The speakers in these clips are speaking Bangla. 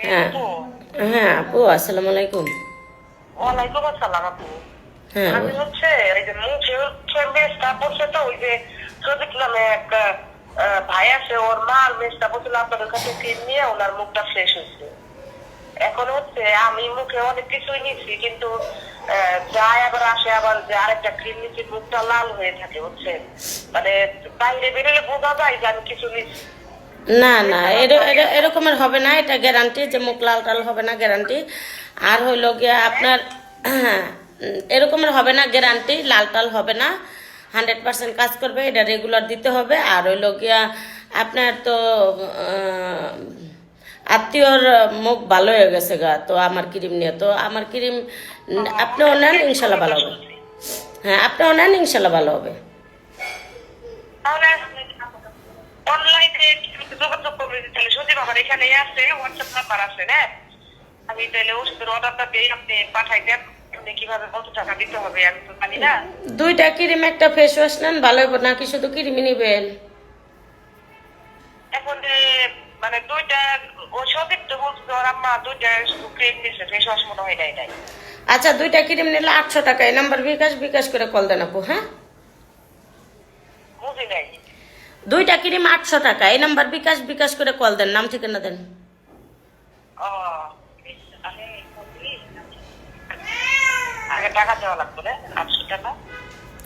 হ্যাঁ হ্যাঁ আপু, আসসালামু আলাইকুম। ওয়ালাইকুম আসসালাম আপু। হ্যাঁ আমি হচ্ছে এই যে মুখে মেজটা পড়ছে তো ওই যে সজিক নামে একটা ভাই আছে, ওর মা আর মেজটা পড়ছিল আপনাদের কাছে ক্রিম নিয়ে ওনার মুখটা ফ্রেশ হয়েছে। এখন হচ্ছে আমি মুখে অনেক কিছুই নিচ্ছি কিন্তু যায় আবার আসে আবার যে আরেকটা ক্রিম নিচ্ছি মুখটা লাল হয়ে থাকে হচ্ছে, মানে বাইরে বেরোলে বোঝা যায় যে আমি কিছু নিচ্ছি। না না, এরকমের হবে না, এটা গ্যারান্টি যে মুখ লাল টাল হবে না, গ্যারান্টি। আর হইল গিয়া আপনার হ্যাঁ, এরকমের হবে না, গ্যারান্টি লাল টাল হবে না, 100% কাজ করবে, এটা রেগুলার দিতে হবে। আর হইল গিয়া আপনার তো আত্মীয়র মুখ ভালো হয়ে গেছে গা, তো আমার ক্রিম নিয়ে, তো আমার ক্রিম আপনিও নেন, ইনশাল্লাহ ভালো হবে। হ্যাঁ, আপনিও নেন, ইনশাল্লাহ ভালো হবে। তাহলে অনলাইনে যোগাযোগ করবে, তাহলে সত্যি বাবার এখানে আছে হোয়াটসঅ্যাপ নাম্বার আছে না, আমি তাহলে ওষুধের অর্ডারটা দিয়ে আপনি পাঠাই দেন। আপনি কিভাবে কত টাকা দিতে হবে আমি তো জানি না। দুইটা ক্রিম একটা ফেস ওয়াশ নেন, ভালো হবে নাকি শুধু ক্রিমই নিবেন? এখন মানে দুইটা ওষুধের তো বলছে ওর আম্মা দুইটা শুধু ক্রিম দিচ্ছে, ফেস ওয়াশ মনে হয় নাই। আচ্ছা, দুইটা ক্রিম নিলে 800 টাকা। এই নাম্বার বিকাশ করে কল দেন আপু। হ্যাঁ, বুঝি নাই। দুইটা ক্রিম 800 টাকা। এই নাম্বার বিকাশ করে কল দেন, নাম ঠিকানা দেন। ও আগে টাকা দেওয়া লাগবে না, 800 টাকা।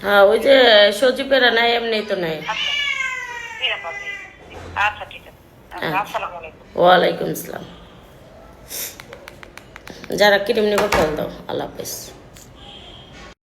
হ্যাঁ, ওই যে সজীবেরা নাই, এমনি তো নাই। আচ্ছা ঠিক আছে, আচ্ছা ঠিক আছে। হ্যাঁ, আসসালামু আলাইকুম। ওয়ালাইকুম আসসালাম। যারা ক্রিম নেবে কল দাও। আল্লাহ হাফেজ।